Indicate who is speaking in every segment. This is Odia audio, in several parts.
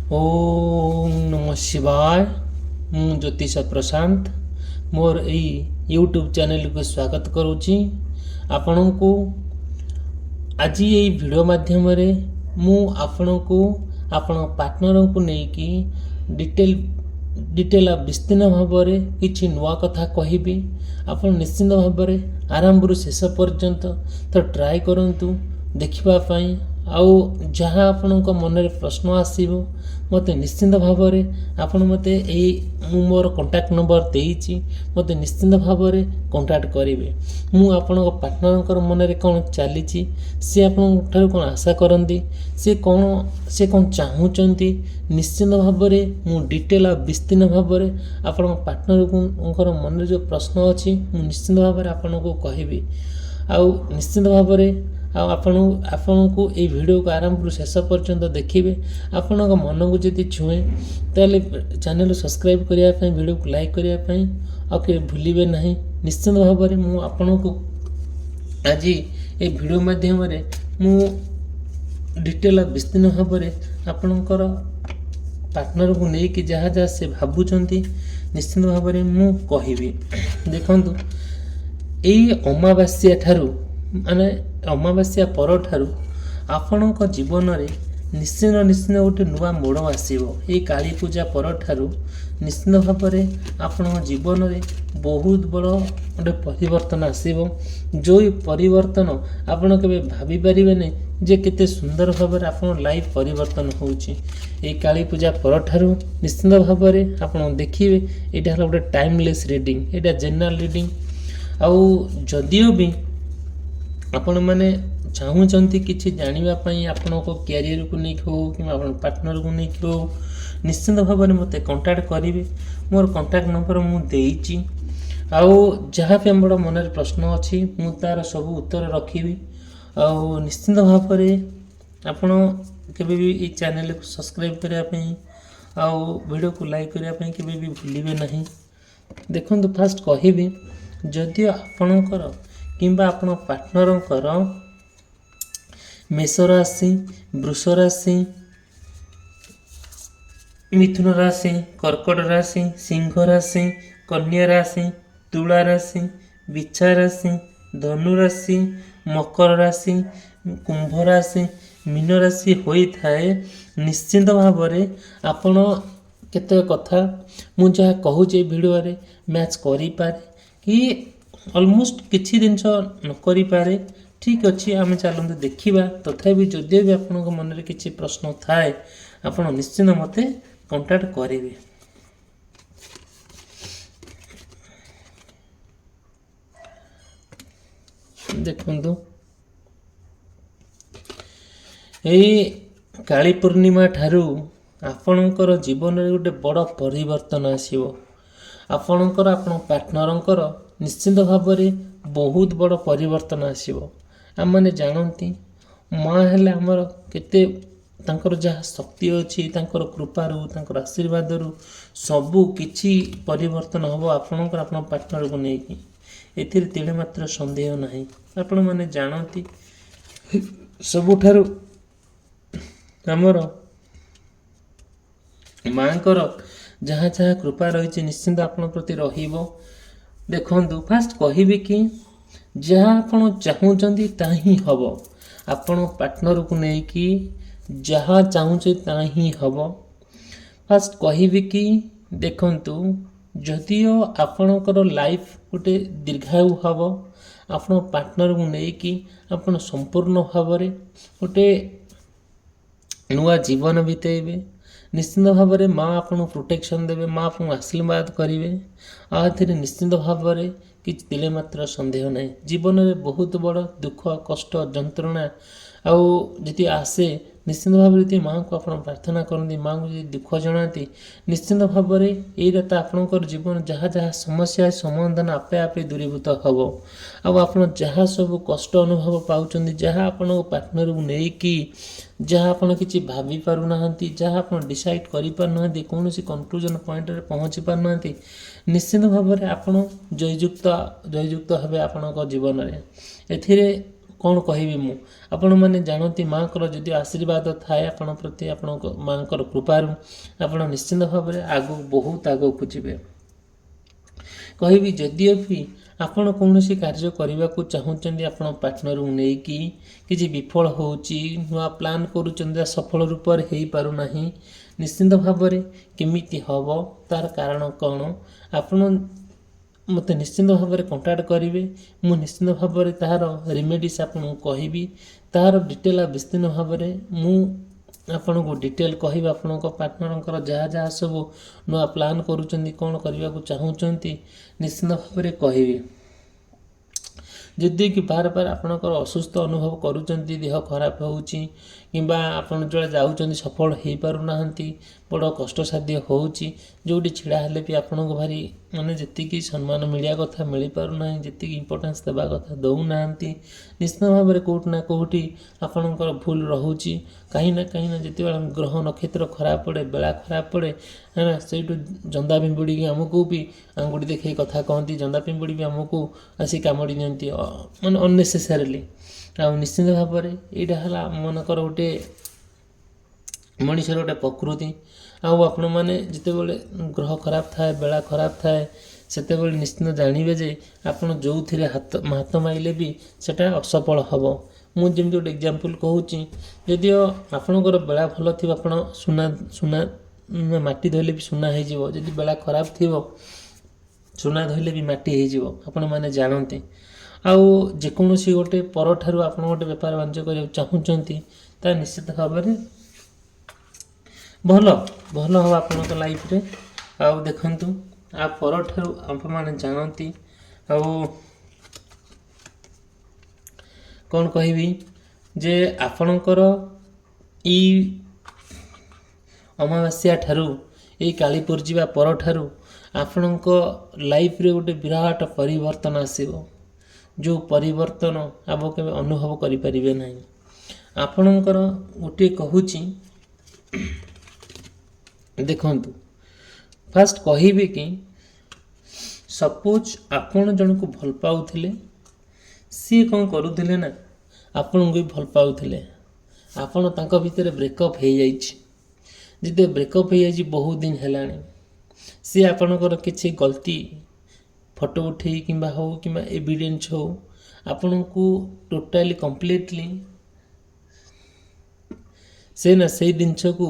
Speaker 1: ओम नमः शिवाय। ମୁଁ ଜ୍ୟୋତିଷ ପ୍ରଶାନ୍ତ ମୋର ଏଇ ୟୁଟ୍ୟୁବ୍ ଚ୍ୟାନେଲକୁ ସ୍ୱାଗତ କରୁଛି। ଆପଣଙ୍କୁ ଆଜି ଏଇ ଭିଡ଼ିଓ ମାଧ୍ୟମରେ ମୁଁ ଆପଣଙ୍କୁ ଆପଣଙ୍କ ପାର୍ଟନରଙ୍କୁ ନେଇକି ଡିଟେଲ୍ ବିସ୍ତୀର୍ଣ୍ଣ ଭାବରେ କିଛି ନୂଆ କଥା କହିବି। ଆପଣ ନିଶ୍ଚିନ୍ତ ଭାବରେ ଆରମ୍ଭରୁ ଶେଷ ପର୍ଯ୍ୟନ୍ତ ତ ଟ୍ରାଏ କରନ୍ତୁ ଦେଖିବା ପାଇଁ। ଆଉ ଯାହା ଆପଣଙ୍କ ମନରେ ପ୍ରଶ୍ନ ଆସିବ ମୋତେ ନିଶ୍ଚିନ୍ତ ଭାବରେ ଆପଣ ମୋତେ ମୁଁ ମୋର କଣ୍ଟାକ୍ଟ ନମ୍ବର ଦେଇଛି, ମୋତେ ନିଶ୍ଚିନ୍ତ ଭାବରେ କଣ୍ଟାକ୍ଟ କରିବେ। ମୁଁ ଆପଣଙ୍କ ପାର୍ଟନରଙ୍କର ମନରେ କ'ଣ ଚାଲିଛି, ସେ ଆପଣଙ୍କ ଠାରୁ କ'ଣ ଆଶା କରନ୍ତି, ସେ କ'ଣ ଚାହୁଁଛନ୍ତି, ନିଶ୍ଚିନ୍ତ ଭାବରେ ମୁଁ ଡିଟେଲ୍ ଆଉ ବିସ୍ତୀର୍ଣ୍ଣ ଭାବରେ ଆପଣଙ୍କ ପାର୍ଟନରଙ୍କର ମନରେ ଯେଉଁ ପ୍ରଶ୍ନ ଅଛି ମୁଁ ନିଶ୍ଚିନ୍ତ ଭାବରେ ଆପଣଙ୍କୁ କହିବି। ଆଉ ନିଶ୍ଚିନ୍ତ ଭାବରେ ଆପଣଙ୍କୁ ଏଇ ଭିଡ଼ିଓକୁ ଆରମ୍ଭରୁ ଶେଷ ପର୍ଯ୍ୟନ୍ତ ଦେଖିବେ। ଆପଣଙ୍କ ମନକୁ ଯଦି ଛୁଏଁ ତାହେଲେ ଚ୍ୟାନେଲ୍ ସବସ୍କ୍ରାଇବ୍ କରିବା ପାଇଁ, ଭିଡ଼ିଓକୁ ଲାଇକ୍ କରିବା ପାଇଁ ଆଉ କେବେ ଭୁଲିବେ ନାହିଁ। ନିଶ୍ଚିନ୍ତ ଭାବରେ ମୁଁ ଆପଣଙ୍କୁ ଆଜି এই ଭିଡ଼ିଓ ମାଧ୍ୟମରେ ମୁଁ ଡିଟେଲ୍ ବିସ୍ତୀର୍ଣ୍ଣ ଭାବରେ ଆପଣଙ୍କର ପାର୍ଟନରକୁ ନେଇକି ଯାହା ସେ ଭାବୁଛନ୍ତି ନିଶ୍ଚିନ୍ତ ଭାବରେ ମୁଁ କହିବି। ଦେଖନ୍ତୁ, ଏଇ ଅମାବାସ୍ୟା ଠାରୁ ଅମାବାସ୍ୟା ପରଠାରୁ ଆପଣଙ୍କ ଜୀବନରେ ନିଶ୍ଚିନ୍ତ ଗୋଟେ ନୂଆ ମୋଡ଼ ଆସିବ। ଏଇ କାଳୀ ପୂଜା ପରଠାରୁ ନିଶ୍ଚିନ୍ତ ଭାବରେ ଆପଣଙ୍କ ଜୀବନରେ ବହୁତ ବଡ଼ ଗୋଟେ ପରିବର୍ତ୍ତନ ଆସିବ। ଯେଉଁ ପରିବର୍ତ୍ତନ ଆପଣ କେବେ ଭାବିପାରିବେନି ଯେ କେତେ ସୁନ୍ଦର ଭାବରେ ଆପଣଙ୍କ ଲାଇଫ୍ ପରିବର୍ତ୍ତନ ହେଉଛି। ଏଇ କାଳୀ ପୂଜା ପରଠାରୁ ନିଶ୍ଚିନ୍ତ ଭାବରେ ଆପଣ ଦେଖିବେ ଏଇଟା ହେଲା ଗୋଟେ ଟାଇମଲେସ୍ ରିଡ଼ିଂ, ଏଇଟା ଜେନେରାଲ ରିଡ଼ିଂ। ଆଉ ଯଦିଓ ବି ଆପଣମାନେ ଚାହୁଁଛନ୍ତି କିଛି ଜାଣିବା ପାଇଁ ଆପଣଙ୍କ କ୍ୟାରିୟରକୁ ନେଇକି ହେଉ କିମ୍ବା ଆପଣ ପାର୍ଟନରକୁ ନେଇକି ହେଉ, ନିଶ୍ଚିନ୍ତ ଭାବରେ ମୋତେ କଣ୍ଟାକ୍ଟ କରିବେ। ମୋର କଣ୍ଟାକ୍ଟ ନମ୍ବର ମୁଁ ଦେଇଛି। ଆଉ ଯାହା ବି ଆମର ମନରେ ପ୍ରଶ୍ନ ଅଛି ମୁଁ ତା'ର ସବୁ ଉତ୍ତର ରଖିବି। ଆଉ ନିଶ୍ଚିନ୍ତ ଭାବରେ ଆପଣ କେବେ ବି ଏଇ ଚ୍ୟାନେଲକୁ ସବସ୍କ୍ରାଇବ୍ କରିବା ପାଇଁ ଆଉ ଭିଡ଼ିଓକୁ ଲାଇକ୍ କରିବା ପାଇଁ କେବେ ବି ଭୁଲିବେ ନାହିଁ। ଦେଖନ୍ତୁ, ଫାଷ୍ଟ କହିବି, ଯଦି ଆପଣଙ୍କର କିମ୍ବା ଆପଣ ପାର୍ଟନରଙ୍କର ମେଷ ରାଶି, ବୃଷ ରାଶି, ମିଥୁନ ରାଶି, କର୍କଟ ରାଶି, ସିଂହ ରାଶି, କନ୍ୟା ରାଶି, ତୁଳା ରାଶି, ବିଛା ରାଶି, ଧନୁ ରାଶି, ମକର ରାଶି, କୁମ୍ଭ ରାଶି, ମୀନ ରାଶି ହୋଇଥାଏ, ନିଶ୍ଚିନ୍ତ ଭାବରେ ଆପଣ କେତେ କଥା ମୁଁ ଯାହା କହୁଛି ଏ ଭିଡ଼ିଓରେ ମ୍ୟାଚ୍ କରିପାରେ କି ଅଲମୋଷ୍ଟ କିଛି ଜିନିଷ ନ କରିପାରେ। ଠିକ୍ ଅଛି, ଆମେ ଚାଲନ୍ତୁ ଦେଖିବା। ତଥାପି ଯଦିଓ ବି ଆପଣଙ୍କ ମନରେ କିଛି ପ୍ରଶ୍ନ ଥାଏ ଆପଣ ନିଶ୍ଚିନ୍ତ ମୋତେ କଣ୍ଟାକ୍ଟ କରିବେ। ଦେଖନ୍ତୁ, ଏଇ କାଳୀ ପୂର୍ଣ୍ଣିମା ଠାରୁ ଆପଣଙ୍କର ଜୀବନରେ ଗୋଟେ ବଡ଼ ପରିବର୍ତ୍ତନ ଆସିବ। ଆପଣ ପାର୍ଟନରଙ୍କର ନିଶ୍ଚିନ୍ତ ଭାବରେ ବହୁତ ବଡ଼ ପରିବର୍ତ୍ତନ ଆସିବ। ଆମମାନେ ଜାଣନ୍ତି ମା ହେଲେ ଆମର କେତେ ତାଙ୍କର ଯାହା ଶକ୍ତି ଅଛି, ତାଙ୍କର କୃପାରୁ, ତାଙ୍କର ଆଶୀର୍ବାଦରୁ ସବୁ କିଛି ପରିବର୍ତ୍ତନ ହେବ ଆପଣଙ୍କ ପାର୍ଟନରକୁ ନେଇକି। ଏଥିରେ ତିଳେ ମାତ୍ର ସନ୍ଦେହ ନାହିଁ। ଆପଣମାନେ ଜାଣନ୍ତି ସବୁଠାରୁ ଆମର ମାଙ୍କର ଯାହା କୃପା ରହିଛି ନିଶ୍ଚିନ୍ତ ଆପଣଙ୍କ ପ୍ରତି ରହିବ। ଦେଖନ୍ତୁ, ଫାଷ୍ଟ କହିବି କି ଯାହା ଆପଣ ଚାହୁଁଛନ୍ତି ତାହା ହିଁ ହେବ। ଆପଣ ପାର୍ଟନରକୁ ନେଇକି ଯାହା ଚାହୁଁଛନ୍ତି ତାହା ହିଁ ହେବ। ଫାଷ୍ଟ କହିବି କି ଦେଖନ୍ତୁ, ଯଦିଓ ଆପଣଙ୍କର ଲାଇଫ୍ ଗୋଟେ ଦୀର୍ଘାୟୁ ହେବ, ଆପଣ ପାର୍ଟନରକୁ ନେଇକି ଆପଣ ସମ୍ପୂର୍ଣ୍ଣ ଭାବରେ ଗୋଟେ ନୂଆ ଜୀବନ ବିତେଇବେ। ନିଶ୍ଚିନ୍ତ ଭାବରେ ମା ଆପଣଙ୍କୁ ପ୍ରୋଟେକ୍ସନ୍ ଦେବେ, ମା ଆପଣଙ୍କୁ ଆଶୀର୍ବାଦ କରିବେ। ଆଉ ଏଥିରେ ନିଶ୍ଚିନ୍ତ ଭାବରେ କିଛି ତିଳେ ମାତ୍ର ସନ୍ଦେହ ନାହିଁ। ଜୀବନରେ ବହୁତ ବଡ଼ ଦୁଃଖ, କଷ୍ଟ, ଯନ୍ତ୍ରଣା ଆଉ ଯଦି ଆସେ, ନିଶ୍ଚିନ୍ତ ଭାବରେ ଯଦି ମାଆଙ୍କୁ ଆପଣ ପ୍ରାର୍ଥନା କରନ୍ତି, ମାଆଙ୍କୁ ଯଦି ଦୁଃଖ ଜଣାନ୍ତି, ନିଶ୍ଚିନ୍ତ ଭାବରେ ଏଇଟା ତ ଆପଣଙ୍କର ଜୀବନ ଯାହା ସମସ୍ୟା ସମାଧାନ ଆପେ ଆପେ ଦୂରୀଭୂତ ହେବ। ଆଉ ଆପଣ ଯାହା ସବୁ କଷ୍ଟ ଅନୁଭବ ପାଉଛନ୍ତି, ଯାହା ଆପଣଙ୍କ ପାର୍ଟନରକୁ ନେଇକି ଯାହା ଆପଣ କିଛି ଭାବି ପାରୁନାହାନ୍ତି, ଯାହା ଆପଣ ଡିସାଇଡ଼୍ କରିପାରୁନାହାନ୍ତି, କୌଣସି କନକ୍ଲୁଜନ୍ ପଏଣ୍ଟରେ ପହଞ୍ଚି ପାରୁନାହାନ୍ତି, ନିଶ୍ଚିନ୍ତ ଭାବରେ ଆପଣ ଜୟଯୁକ୍ତ ହେବେ ଆପଣଙ୍କ ଜୀବନରେ। ଏଥିରେ କ'ଣ କହିବି ମୁଁ ଆପଣମାନେ ଜାଣନ୍ତି ମାଆଙ୍କର ଯଦି ଆଶୀର୍ବାଦ ଥାଏ ଆପଣ ପ୍ରତି ଆପଣଙ୍କ ମାଆଙ୍କର କୃପାରୁ ଆପଣ ନିଶ୍ଚିନ୍ତ ଭାବରେ ଆଗକୁ ବହୁତ ଆଗକୁ ଯିବେ। କହିବି ଯଦିଓ ବି ଆପଣ କୌଣସି କାର୍ଯ୍ୟ କରିବାକୁ ଚାହୁଁଛନ୍ତି ଆପଣ ପାର୍ଟନରକୁ ନେଇକି କିଛି ବିଫଳ ହେଉଛି ନୂଆ ପ୍ଲାନ୍ କରୁଛନ୍ତି ସଫଳ ରୂପରେ ହେଇପାରୁନାହିଁ ନିଶ୍ଚିନ୍ତ ଭାବରେ କେମିତି ହେବ ତା'ର କାରଣ କ'ଣ ଆପଣ ମୋତେ ନିଶ୍ଚିନ୍ତ ଭାବରେ କଣ୍ଟାକ୍ଟ କରିବେ। ମୁଁ ନିଶ୍ଚିନ୍ତ ଭାବରେ ତାହାର ରେମେଡ଼ିସ୍ ଆପଣଙ୍କୁ କହିବି। ତାହାର ଡିଟେଲ୍ ବିସ୍ତୀର୍ଣ୍ଣ ଭାବରେ ମୁଁ ଆପଣଙ୍କୁ ଡିଟେଲ୍ କହିବି। ଆପଣଙ୍କ ପାର୍ଟନରଙ୍କର ଯାହା ଯାହା ସବୁ ନୂଆ ପ୍ଲାନ୍ କରୁଛନ୍ତି କ'ଣ କରିବାକୁ ଚାହୁଁଛନ୍ତି ନିଶ୍ଚିନ୍ତ ଭାବରେ କହିବି। ଯଦି କି ବାର ବାର ଆପଣଙ୍କର ଅସୁସ୍ଥ ଅନୁଭବ କରୁଛନ୍ତି ଦେହ ଖରାପ ହେଉଛି କିମ୍ବା ଆପଣ ଯେଉଁଟା ଯାଉଛନ୍ତି ସଫଳ ହେଇପାରୁନାହାନ୍ତି ବଡ଼ କଷ୍ଟସାଧ୍ୟ ହେଉଛି ଯେଉଁଠି ଛିଡ଼ା ହେଲେ ବି ଆପଣଙ୍କୁ ଭାରି ମାନେ ଯେତିକି ସମ୍ମାନ ମିଳିବା କଥା ମିଳିପାରୁନାହିଁ ଯେତିକି ଇମ୍ପୋର୍ଟାନ୍ସ ଦେବା କଥା ଦେଉନାହାନ୍ତି ନିଶ୍ଚିତ ଭାବରେ କେଉଁଠି ନା କେଉଁଠି ଆପଣଙ୍କର ଭୁଲ ରହୁଛି। କାହିଁକି ନା ଯେତେବେଳେ ଗ୍ରହ ନକ୍ଷତ୍ର ଖରାପ ପଡ଼େ ବେଳା ଖରାପ ପଡ଼େ ସେଇଠୁ ଜନ୍ଦା ପିମ୍ପୁଡ଼ିକି ଆମକୁ ବି ଆଙ୍ଗୁଠି ଦେଖେଇ କଥା କହନ୍ତି ଜନ୍ଦା ପିମ୍ପୁଡ଼ି ବି ଆମକୁ ଆସି କାମୁଡ଼ି ଦିଅନ୍ତି ମାନେ ଅନନେସେସାରିଲି। ଆଉ ନିଶ୍ଚିନ୍ତ ଭାବରେ ଏଇଟା ହେଲା ମନେକର ଗୋଟେ ମଣିଷର ଗୋଟେ ପ୍ରକୃତି। ଆଉ ଆପଣମାନେ ଯେତେବେଳେ ଗ୍ରହ ଖରାପ ଥାଏ ବେଳା ଖରାପ ଥାଏ ସେତେବେଳେ ନିଶ୍ଚିନ୍ତ ଜାଣିବେ ଯେ ଆପଣ ଯେଉଁଥିରେ ହାତ ମାରିଲେ ବି ସେଟା ଅସଫଳ ହେବ। ମୁଁ ଯେମିତି ଗୋଟେ ଏକ୍ଜାମ୍ପଲ୍ କହୁଛି ଯଦିଓ ଆପଣଙ୍କର ବେଳା ଭଲ ଥିବ ଆପଣ ସୁନା ମାଟି ଧୋଇଲେ ବି ସୁନା ହେଇଯିବ ଯଦି ବେଳା ଖରାପ ଥିବ ସୁନା ଧୋଇଲେ ବି ମାଟି ହେଇଯିବ ଆପଣମାନେ ଜାଣନ୍ତି। ଆଉ ଯେକୌଣସି ଗୋଟେ ପରଠାରୁ ଆପଣ ଗୋଟେ ବେପାର ବାଣିଜ୍ୟ କରିବାକୁ ଚାହୁଁଛନ୍ତି ତା ନିଶ୍ଚିତ ଭାବରେ ଭଲ ହେବ ଆପଣଙ୍କ ଲାଇଫରେ। ଆଉ ଦେଖନ୍ତୁ ଆ ପରଠାରୁ ଆପଣମାନେ ଜାଣନ୍ତି। ଆଉ କ'ଣ କହିବି ଯେ ଆପଣଙ୍କର ଏଇ ଅମାବାସ୍ୟା ଠାରୁ ଏଇ କାଳୀ ପୂର୍ଣ୍ଣିମା ପରଠାରୁ ଆପଣଙ୍କ ଲାଇଫରେ ଗୋଟେ ବିରାଟ ପରିବର୍ତ୍ତନ ଆସିବ ଯେଉଁ ପରିବର୍ତ୍ତନ ଆପଣ କେବେ ଅନୁଭବ କରିପାରିବେ ନାହିଁ। ଆପଣଙ୍କର ଗୋଟିଏ କହୁଛି ଦେଖନ୍ତୁ ଫାଷ୍ଟ କହିବି କି ସପୋଜ୍ ଆପଣ ଜଣକୁ ଭଲ ପାଉଥିଲେ ସିଏ କ'ଣ କରୁଥିଲେ ନା ଆପଣଙ୍କୁ ବି ଭଲ ପାଉଥିଲେ ଆପଣ ତାଙ୍କ ଭିତରେ ବ୍ରେକଅପ୍ ହେଇଯାଇଛି। ଯଦି ବ୍ରେକଅପ୍ ହେଇଯାଇଛି ବହୁତ ଦିନ ହେଲାଣି ସିଏ ଆପଣଙ୍କର କିଛି ଗଲତି ଫଟୋ ଉଠେଇ କିମ୍ବା ହେଉ କିମ୍ବା ଏଭିଡେନ୍ସ ହେଉ ଆପଣଙ୍କୁ ଟୋଟାଲି କମ୍ପ୍ଲିଟଲି ସେଇ ଜିନିଷକୁ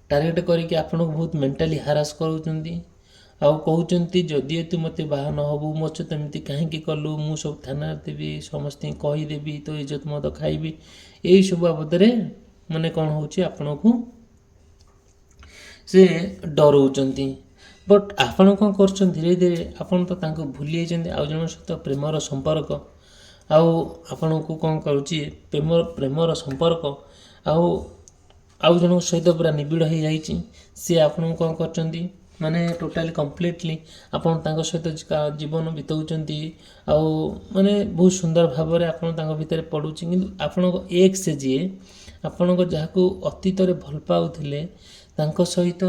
Speaker 1: ଟାର୍ଗେଟ୍ କରିକି ଆପଣଙ୍କୁ ବହୁତ ମେଣ୍ଟାଲି ହାରାସ କରୁଛନ୍ତି। ଆଉ କହୁଛନ୍ତି ଯଦି ତୁ ମୋତେ ବାହା ନ ହେବୁ ମୋ ସହିତ ଏମିତି କାହିଁକି କଲୁ ମୁଁ ସବୁ ଥାନାରେ ଦେବି ସମସ୍ତଙ୍କୁ କହିଦେବି ତୋ ଇଜ୍ଜତ ମଦ ଖାଇବି ଏଇସବୁ ବାବଦରେ ମାନେ କ'ଣ ହେଉଛି ଆପଣଙ୍କୁ ସେ ଡରଉଛନ୍ତି। ବଟ୍ ଆପଣ କ'ଣ କରୁଛନ୍ତି ଧୀରେ ଧୀରେ ଆପଣ ତ ତାଙ୍କୁ ଭୁଲି ଯାଇଛନ୍ତି ଆଉ ଜଣଙ୍କ ସହିତ ପ୍ରେମର ସମ୍ପର୍କ ଆଉ ଆପଣଙ୍କୁ କ'ଣ କରୁଛି ପ୍ରେମର ସମ୍ପର୍କ ଆଉ ଜଣଙ୍କ ସହିତ ପୁରା ନିବିଡ଼ ହେଇଯାଇଛି। ସିଏ ଆପଣଙ୍କୁ କ'ଣ କରୁଛନ୍ତି ମାନେ ଟୋଟାଲି କମ୍ପ୍ଲିଟଲି ଆପଣ ତାଙ୍କ ସହିତ ଜୀବନ ବିତାଉଛନ୍ତି ଆଉ ମାନେ ବହୁତ ସୁନ୍ଦର ଭାବରେ ଆପଣ ତାଙ୍କ ଭିତରେ ପଡ଼ୁଛି। କିନ୍ତୁ ଆପଣଙ୍କ ଏକ୍ସ ଯିଏ ଆପଣଙ୍କ ଯାହାକୁ ଅତୀତରେ ଭଲ ପାଉଥିଲେ ତାଙ୍କ ସହିତ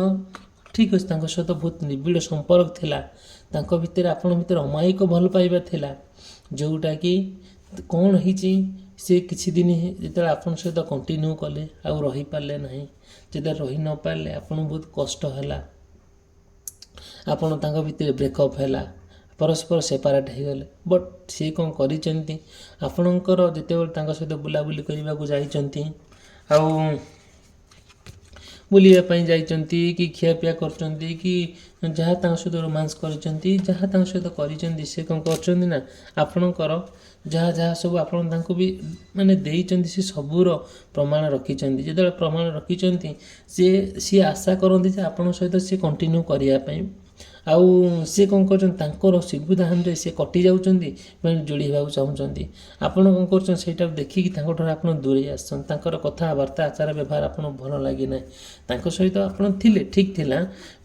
Speaker 1: ଠିକ୍ ଅଛି ତାଙ୍କ ସହିତ ବହୁତ ନିବିଡ଼ ସମ୍ପର୍କ ଥିଲା ତାଙ୍କ ଭିତରେ ଆପଣଙ୍କ ଭିତରେ ଅମାୟିକ ଭଲ ପାଇବା ଥିଲା ଯେଉଁଟାକି କ'ଣ ହେଇଛି ସେ କିଛି ଦିନ ଯେତେବେଳେ ଆପଣଙ୍କ ସହିତ କଣ୍ଟିନ୍ୟୁ କଲେ ଆଉ ରହିପାରିଲେ ନାହିଁ। ଯେତେବେଳେ ରହି ନ ପାରିଲେ ଆପଣଙ୍କୁ ବହୁତ କଷ୍ଟ ହେଲା ଆପଣ ତାଙ୍କ ଭିତରେ ବ୍ରେକଅପ୍ ହେଲା ପରସ୍ପର ସେପାରେଟ୍ ହେଇଗଲେ। ବଟ୍ ସେ କ'ଣ କରିଛନ୍ତି ଆପଣଙ୍କର ଯେତେବେଳେ ତାଙ୍କ ସହିତ ବୁଲାବୁଲି କରିବାକୁ ଯାଇଛନ୍ତି ଆଉ ବୁଲିବା ପାଇଁ ଯାଇଛନ୍ତି କି ଖିଆପିଆ କରୁଛନ୍ତି କି ଯାହା ତାଙ୍କ ସହିତ ରୋମାନ୍ସ କରିଛନ୍ତି ଯାହା ତାଙ୍କ ସହିତ କରିଛନ୍ତି ସେ କ'ଣ କରୁଛନ୍ତି ନା ଆପଣଙ୍କର ଯାହା ସବୁ ଆପଣ ତାଙ୍କୁ ବି ମାନେ ଦେଇଛନ୍ତି ସେ ସବୁର ପ୍ରମାଣ ରଖିଛନ୍ତି। ଯେତେବେଳେ ପ୍ରମାଣ ରଖିଛନ୍ତି ସିଏ ଆଶା କରନ୍ତି ଯେ ଆପଣଙ୍କ ସହିତ ସିଏ କଣ୍ଟିନ୍ୟୁ କରିବା ପାଇଁ ଆଉ ସିଏ କ'ଣ କରୁଛନ୍ତି ତାଙ୍କର ସୁବିଧା ଅନୁଯାୟୀ ସିଏ କଟି ଯାଉଛନ୍ତି ମାନେ ଯୋଡ଼ି ହେବାକୁ ଚାହୁଁଛନ୍ତି। ଆପଣ କ'ଣ କରୁଛନ୍ତି ସେଇଟାକୁ ଦେଖିକି ତାଙ୍କଠାରୁ ଆପଣ ଦୂରେଇ ଆସୁଛନ୍ତି ତାଙ୍କର କଥାବାର୍ତ୍ତା ଆଚାର ବ୍ୟବହାର ଆପଣଙ୍କୁ ଭଲ ଲାଗିନାହିଁ। ତାଙ୍କ ସହିତ ଆପଣ ଥିଲେ ଠିକ୍ ଥିଲା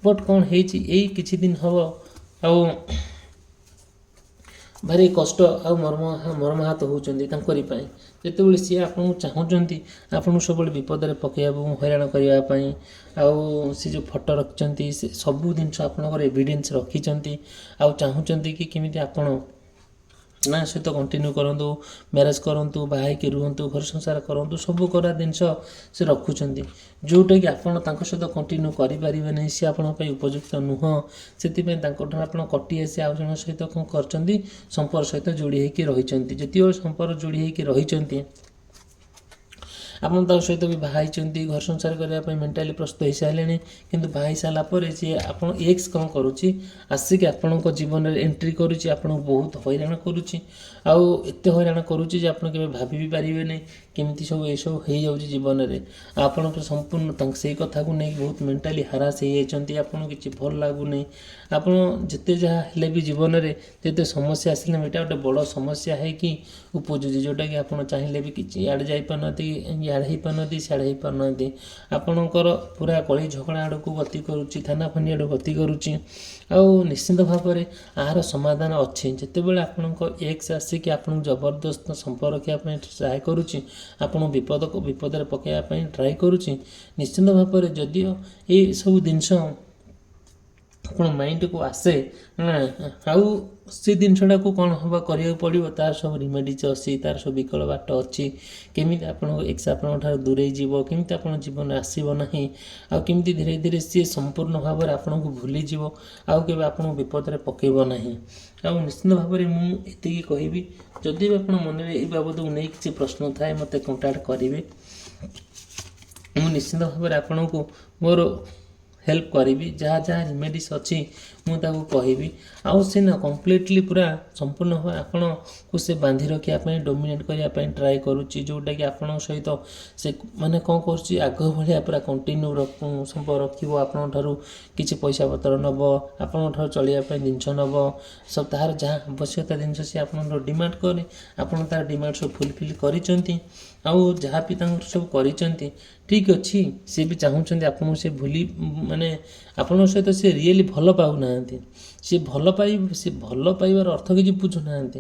Speaker 1: ବଟ୍ କ'ଣ ହେଇଛି ଏଇ କିଛି ଦିନ ହେବ ଆଉ ଭାରି କଷ୍ଟ ଆଉ ମର୍ମାହତ ହେଉଛନ୍ତି ତାଙ୍କରି ପାଇଁ ଯେତେବେଳେ ସିଏ ଆପଣଙ୍କୁ ଚାହୁଁଛନ୍ତି ଆପଣଙ୍କୁ ସବୁବେଳେ ବିପଦରେ ପକାଇବାକୁ ହଇରାଣ କରିବା ପାଇଁ ଆଉ ସେ ଯେଉଁ ଫଟୋ ରଖିଛନ୍ତି ସେ ସବୁ ଜିନିଷ ଆପଣଙ୍କର ଏଭିଡେନ୍ସ ରଖିଛନ୍ତି ଆଉ ଚାହୁଁଛନ୍ତି କି କେମିତି ଆପଣ ନା ସହିତ କଣ୍ଟିନ୍ୟୁ କରନ୍ତୁ, ମ୍ୟାରେଜ୍ କରନ୍ତୁ, ବାହା ହେଇକି ରୁହନ୍ତୁ, ଘର ସଂସାର କରନ୍ତୁ, ସବୁ କରା ଜିନିଷ ସେ ରଖୁଛନ୍ତି, ଯେଉଁଟାକି ଆପଣ ତାଙ୍କ ସହିତ କଣ୍ଟିନ୍ୟୁ କରିପାରିବେ ନାହିଁ, ସେ ଆପଣଙ୍କ ପାଇଁ ଉପଯୁକ୍ତ ନୁହଁ। ସେଥିପାଇଁ ତାଙ୍କଠାରୁ ଆପଣ କଟି ଆସି ଆଉ ଜଣଙ୍କ ସହିତ କ'ଣ କରିଛନ୍ତି, ସମ୍ପର୍କ ସହିତ ଯୋଡ଼ି ହେଇକି ରହିଛନ୍ତି। ଯେତିକି ସମ୍ପର୍କ ଯୋଡ଼ି ହେଇକି ରହିଛନ୍ତି, ଆପଣ ତାଙ୍କ ସହିତ ବି ବାହା ହେଇଛନ୍ତି, ଘର ସଂସାର କରିବା ପାଇଁ ମେଣ୍ଟାଲି ପ୍ରସ୍ତୁତ ହେଇସାରିଲେଣି, କିନ୍ତୁ ବାହା ହେଇସାରିଲା ପରେ ସିଏ ଆପଣ ଏକ୍ସ କ'ଣ କରୁଛି, ଆସିକି ଆପଣଙ୍କ ଜୀବନରେ ଏଣ୍ଟ୍ରି କରୁଛି, ଆପଣଙ୍କୁ ବହୁତ ହଇରାଣ କରୁଛି, ଆଉ ଏତେ ହଇରାଣ କରୁଛି ଯେ ଆପଣ କେବେ ଭାବି ବି ପାରିବେନି କେମିତି ସବୁ ଏସବୁ ହେଇଯାଉଛି ଜୀବନରେ। ଆପଣଙ୍କ ସମ୍ପୂର୍ଣ୍ଣ ସେଇ କଥାକୁ ନେଇକି ବହୁତ ମେଣ୍ଟାଲି ହାରାସ ହେଇଯାଇଛନ୍ତି, ଆପଣଙ୍କୁ କିଛି ଭଲ ଲାଗୁନି। ଆପଣ ଯେତେ ଯାହା ହେଲେ ବି ଜୀବନରେ ଯେତେ ସମସ୍ୟା ଆସିଲେ ଏଇଟା ଗୋଟେ ବଡ଼ ସମସ୍ୟା ହେଇକି ଉପୁଜୁଛି, ଯେଉଁଟାକି ଆପଣ ଚାହିଁଲେ ବି କିଛି ଇଆଡ଼େ ଯାଇପାରୁନାହାନ୍ତି, ଇଆଡ଼େ ହେଇପାରୁନାହାନ୍ତି, ସିଆଡ଼େ ହେଇପାରୁନାହାନ୍ତି। ଆପଣଙ୍କର ପୁରା କଳି ଝଗଡ଼ା ଆଡ଼କୁ ଗତି କରୁଛି, ଥାନା ଫାନି ଆଡ଼କୁ ଗତି କରୁଛି। ଆଉ ନିଶ୍ଚିନ୍ତ ଭାବରେ ଏହାର ସମାଧାନ ଅଛି। ଯେତେବେଳେ ଆପଣଙ୍କ ଏକ୍ସ ଆସିକି ଆପଣଙ୍କୁ ଜବରଦସ୍ତ ସମ୍ପର୍କ ରଖିବା ପାଇଁ ଟ୍ରାଏ କରୁଛି, ଆପଣ ବିପଦରେ ପକାଇବା ପାଇଁ ଟ୍ରାଏ କରୁଛି, ନିଶ୍ଚିନ୍ତ ଭାବରେ ଯଦିଓ ଏସବୁ ଜିନିଷ ଆପଣ ମାଇଣ୍ଡକୁ ଆସେ, ଆଉ ସେ ଜିନିଷଟାକୁ କ'ଣ ହେବ କରିବାକୁ ପଡ଼ିବ, ତା'ର ସବୁ ରିମେଡ଼ିଜ୍ ଅଛି, ତା'ର ସବୁ ବିକଳ ବାଟ ଅଛି। କେମିତି ଆପଣଙ୍କ ଏକ୍ସ ଆପଣଙ୍କ ଠାରୁ ଦୂରେଇ ଯିବ, କେମିତି ଆପଣଙ୍କ ଜୀବନରେ ଆସିବ ନାହିଁ, ଆଉ କେମିତି ଧୀରେ ଧୀରେ ସିଏ ସମ୍ପୂର୍ଣ୍ଣ ଭାବରେ ଆପଣଙ୍କୁ ଭୁଲିଯିବ, ଆଉ କେବେ ଆପଣଙ୍କୁ ବିପଦରେ ପକାଇବ ନାହିଁ। ଆଉ ନିଶ୍ଚିନ୍ତ ଭାବରେ ମୁଁ ଏତିକି କହିବି, ଯଦି ବି ଆପଣ ମନରେ ଏହି ବାବଦକୁ ନେଇ କିଛି ପ୍ରଶ୍ନ ଥାଏ ମୋତେ କଣ୍ଟାକ୍ଟ କରିବେ। ମୁଁ ନିଶ୍ଚିନ୍ତ ଭାବରେ ଆପଣଙ୍କୁ ମୋର ହେଲ୍ପ କରିବି, ଯାହା ଯାହା ରିମେଡ଼ିସ୍ ଅଛି ମୁଁ ତାକୁ କହିବି। ଆଉ ସେ ନା କମ୍ପ୍ଲିଟଲି ପୁରା ସମ୍ପୂର୍ଣ୍ଣ ଭାବେ ଆପଣଙ୍କୁ ସେ ବାନ୍ଧି ରଖିବା ପାଇଁ, ଡୋମିନେଟ୍ କରିବା ପାଇଁ ଟ୍ରାଏ କରୁଛି, ଯେଉଁଟାକି ଆପଣଙ୍କ ସହିତ ସେ ମାନେ କ'ଣ କରୁଛି, ଆଗ ଭଳିଆ ପୁରା କଣ୍ଟିନ୍ୟୁ ସମ୍ପର୍କ ରଖିବ, ଆପଣଙ୍କ ଠାରୁ କିଛି ପଇସା ପତ୍ର ନେବ, ଆପଣଙ୍କ ଠାରୁ ଚଳିବା ପାଇଁ ଜିନିଷ ନେବ, ସବୁ ତାହାର ଯାହା ଆବଶ୍ୟକତା ଜିନିଷ ସେ ଆପଣଙ୍କର ଡିମାଣ୍ଡ କରେ, ଆପଣ ତା'ର ଡିମାଣ୍ଡ ସବୁ ଫୁଲଫିଲ୍ କରିଛନ୍ତି। ଆଉ ଯାହା ବି ତାଙ୍କର ସବୁ କରିଛନ୍ତି ଠିକ୍ ଅଛି, ସେ ବି ଚାହୁଁଛନ୍ତି ଆପଣଙ୍କୁ ସେ ମାନେ ଆପଣଙ୍କ ସହିତ ସେ ରିଏଲି ଭଲ ପାଉନାହାନ୍ତି। ସେ ଭଲ ପାଇବାର ଅର୍ଥ କିଛି ବୁଝୁନାହାନ୍ତି।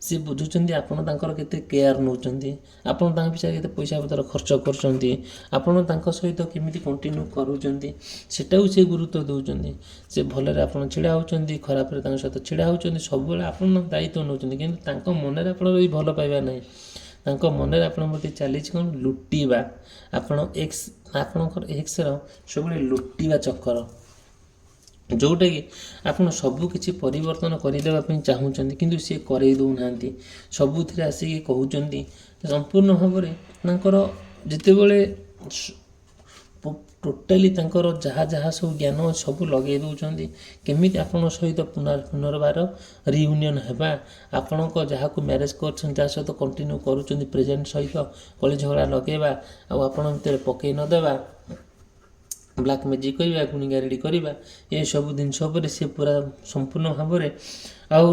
Speaker 1: ସେ ବୁଝୁଛନ୍ତି ଆପଣ ତାଙ୍କର କେତେ କେୟାର ନେଉଛନ୍ତି, ଆପଣ ତାଙ୍କ ପିଛାରେ କେତେ ପଇସା ପତ୍ର ଖର୍ଚ୍ଚ କରୁଛନ୍ତି, ଆପଣ ତାଙ୍କ ସହିତ କେମିତି କଣ୍ଟିନ୍ୟୁ କରୁଛନ୍ତି, ସେଟାକୁ ସେ ଗୁରୁତ୍ୱ ଦେଉଛନ୍ତି। ସେ ଭଲରେ ଆପଣ ଛିଡ଼ା ହେଉଛନ୍ତି, ଖରାପରେ ତାଙ୍କ ସହିତ ଛିଡ଼ା ହେଉଛନ୍ତି, ସବୁବେଳେ ଆପଣ ଦାୟିତ୍ୱ ନେଉଛନ୍ତି, କିନ୍ତୁ ତାଙ୍କ ମନରେ ଆପଣଙ୍କର ବି ଭଲ ପାଇବା ନାହିଁ। ତାଙ୍କ ମନରେ ଆପଣଙ୍କ ପ୍ରତି ଚାଲିଛି କ'ଣ, ଲୁଟିବା। ଆପଣଙ୍କର ଏକ୍ସର ସବୁବେଳେ ଲୁଟିବା ଚକ୍କର, ଯେଉଁଟାକି ଆପଣ ସବୁ କିଛି ପରିବର୍ତ୍ତନ କରିଦେବା ପାଇଁ ଚାହୁଁଛନ୍ତି, କିନ୍ତୁ ସିଏ କରେଇ ଦେଉନାହାନ୍ତି। ସବୁଥିରେ ଆସିକି କହୁଛନ୍ତି ସମ୍ପୂର୍ଣ୍ଣ ଭାବରେ ତାଙ୍କର ଯେତେବେଳେ ଟୋଟାଲି ତାଙ୍କର ଯାହା ଯାହା ସବୁ ଜ୍ଞାନ ସବୁ ଲଗାଇ ଦେଉଛନ୍ତି, କେମିତି ଆପଣଙ୍କ ସହିତ ପୁନର୍ବାର ରିୟୁନିୟନ୍ ହେବା, ଆପଣଙ୍କ ଯାହାକୁ ମ୍ୟାରେଜ୍ କରୁଛନ୍ତି, ଯାହା ସହିତ କଣ୍ଟିନ୍ୟୁ କରୁଛନ୍ତି ପ୍ରେଜେଣ୍ଟ ସହିତ କଳି ଝଗଡ଼ା ଲଗାଇବା, ଆଉ ଆପଣଙ୍କ ଭିତରେ ପକାଇ ନ ଦେବା, ବ୍ଲାକ୍ ମ୍ୟାଜିକ୍ କରିବା, ଗୁଣିଗାରେଡ଼ି କରିବା, ଏସବୁ ଜିନିଷ ଉପରେ ସେ ପୁରା ସମ୍ପୂର୍ଣ୍ଣ ଭାବରେ ଆଉ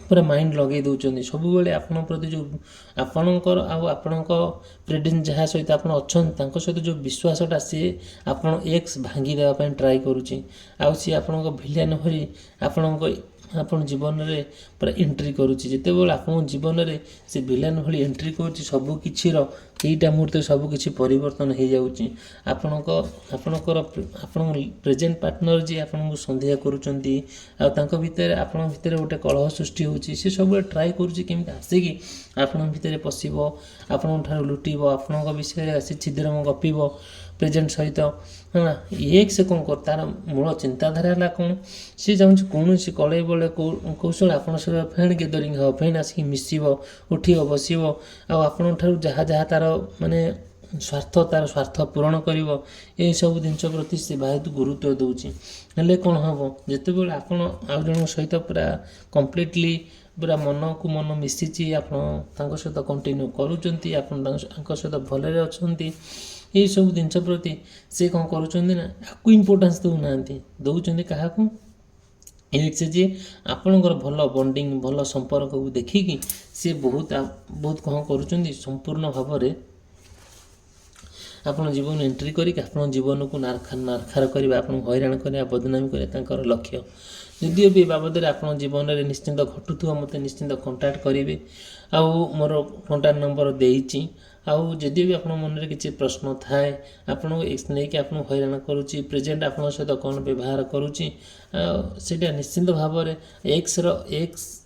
Speaker 1: ପୁରା ମାଇଣ୍ଡ ଲଗାଇ ଦେଉଛନ୍ତି। ସବୁବେଳେ ଆପଣଙ୍କ ପ୍ରତି ଯେଉଁ ଆପଣଙ୍କର ଆଉ ଆପଣଙ୍କ ପ୍ରେଜେଣ୍ଟ ଯାହା ସହିତ ଆପଣ ଅଛନ୍ତି ତାଙ୍କ ସହିତ ଯେଉଁ ବିଶ୍ୱାସଟା ସିଏ ଆପଣ ଏକ୍ସ ଭାଙ୍ଗି ଦେବା ପାଇଁ ଟ୍ରାଏ କରୁଛି। ଆଉ ସିଏ ଆପଣଙ୍କ ଭିଲିଆନ୍ ଭଳି ଆପଣ ଜୀବନରେ ପୁରା ଏଣ୍ଟ୍ରି କରୁଛି। ଯେତେବେଳେ ଆପଣଙ୍କ ଜୀବନରେ ସେ ଭିଲିଆନ୍ ଭଳି ଏଣ୍ଟ୍ରି କରୁଛି, ସବୁକିଛିର ଏଇଟା ମୁହୂର୍ତ୍ତରେ ସବୁକିଛି ପରିବର୍ତ୍ତନ ହେଇଯାଉଛି। ଆପଣଙ୍କ ପ୍ରେଜେଣ୍ଟ ପାର୍ଟନର ଯିଏ ଆପଣଙ୍କୁ ସନ୍ଦେହ କରୁଛନ୍ତି, ଆଉ ତାଙ୍କ ଭିତରେ ଆପଣଙ୍କ ଭିତରେ ଗୋଟେ କଳହ ସୃଷ୍ଟି ହେଉଛି, ସେ ସବୁବେଳେ ଟ୍ରାଏ କରୁଛି କେମିତି ଆସିକି ଆପଣଙ୍କ ଭିତରେ ପଶିବ, ଆପଣଙ୍କ ଠାରୁ ଲୁଟିବ, ଆପଣଙ୍କ ବିଷୟରେ ଆସି ଛିଦ୍ରମ ଗପିବ ପ୍ରେଜେଣ୍ଟ ସହିତ। ଏକ୍ସ କ'ଣ କର, ତା'ର ମୂଳ ଚିନ୍ତାଧାରା ହେଲା କ'ଣ, ସେ ଚାହୁଁଛି କୌଣସି କଳେଇ ବଳେ କୌଶଳ ଆପଣଙ୍କ ସହିତ ଫେଣ ଗେଦରିଂ ହେବ, ଫେଣ ଆସିକି ମିଶିବ, ଉଠିବ, ବସିବ, ଆଉ ଆପଣଙ୍କ ଠାରୁ ଯାହା ଯାହା ତା'ର ମାନେ ତା'ର ସ୍ୱାର୍ଥ ପୂରଣ କରିବ, ଏସବୁ ଜିନିଷ ପ୍ରତି ସେ ବହୁତ ଗୁରୁତ୍ୱ ଦେଉଛି। ହେଲେ କ'ଣ ହେବ, ଯେତେବେଳେ ଆପଣ ଆଉ ଜଣଙ୍କ ସହିତ ପୁରା କମ୍ପ୍ଲିଟଲି ପୁରା ମନକୁ ମନ ମିଶିଛି, ଆପଣ ତାଙ୍କ ସହିତ କଣ୍ଟିନ୍ୟୁ କରୁଛନ୍ତି, ଆପଣ ତାଙ୍କ ସହିତ ଭଲରେ ଅଛନ୍ତି, ଏଇସବୁ ଜିନିଷ ପ୍ରତି ସେ କ'ଣ କରୁଛନ୍ତି ନା ଆକୁ ଇମ୍ପୋର୍ଟାନ୍ସ ଦେଉଛନ୍ତି କାହାକୁ, ଏକ୍ସ ଯିଏ ଆପଣଙ୍କର ଭଲ ବଣ୍ଡିଂ, ଭଲ ସମ୍ପର୍କକୁ ଦେଖିକି ସେ ବହୁତ କ'ଣ କରୁଛନ୍ତି, ସମ୍ପୂର୍ଣ୍ଣ ଭାବରେ ଆପଣ ଜୀବନ ଏଣ୍ଟ୍ରି କରିକି ଆପଣଙ୍କ ଜୀବନକୁ ନାରଖାର କରିବା, ଆପଣଙ୍କୁ ହଇରାଣ କରିବା, ବଦନାମୀ କରିବା ତାଙ୍କର ଲକ୍ଷ୍ୟ। ଯଦିଓ ବି ବାବଦରେ ଆପଣଙ୍କ ଜୀବନରେ ନିଶ୍ଚିନ୍ତ ଘଟୁଥିବ, ମୋତେ ନିଶ୍ଚିନ୍ତ କଣ୍ଟାକ୍ଟ କରିବେ। ଆଉ ମୋର କଣ୍ଟାକ୍ଟ ନମ୍ବର ଦେଇଛି। ଆଉ ଯଦି ବି ଆପଣଙ୍କ ମନରେ କିଛି ପ୍ରଶ୍ନ ଥାଏ, ଆପଣଙ୍କୁ ଏକ୍ସ ନେଇକି ଆପଣଙ୍କୁ ହଇରାଣ କରୁଛି, ପ୍ରେଜେଣ୍ଟ ଆପଣଙ୍କ ସହିତ କ'ଣ ବ୍ୟବହାର କରୁଛି, ସେଇଟା ନିଶ୍ଚିନ୍ତ ଭାବରେ ଏକ୍ସ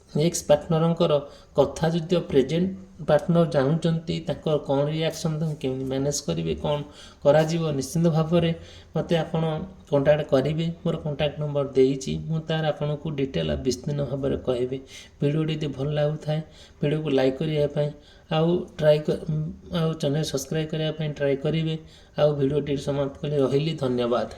Speaker 1: ଏକ୍ସ ପାର୍ଟନରଙ୍କର କଥା ଯଦି ପ୍ରେଜେଣ୍ଟ ପାର୍ଟନର ଜାଣୁଛନ୍ତି ତାଙ୍କର କ'ଣ ରିଆକ୍ସନ୍ ତାଙ୍କୁ କେମିତି ମ୍ୟାନେଜ୍ କରିବେ କ'ଣ କରାଯିବ ନିଶ୍ଚିନ୍ତ ଭାବରେ ମୋତେ ଆପଣ କଣ୍ଟାକ୍ଟ କରିବେ। ମୋର କଣ୍ଟାକ୍ଟ ନମ୍ବର ଦେଇଛି, ମୁଁ ତାର ଆପଣଙ୍କୁ ଡିଟେଲ୍ ବିସ୍ତୀର୍ଣ୍ଣ ଭାବରେ କହିବି। ଭିଡ଼ିଓଟି ଯଦି ଭଲ ଲାଗୁଥାଏ ଭିଡ଼ିଓକୁ ଲାଇକ୍ କରିବା ପାଇଁ ଆଉ ଚ୍ୟାନେଲ୍ ସବସ୍କ୍ରାଇବ୍ କରିବା ପାଇଁ ଟ୍ରାଏ କରିବେ। ଆଉ ଭିଡ଼ିଓଟି ସମାପ୍ତ କଲି, ରହିଲି, ଧନ୍ୟବାଦ।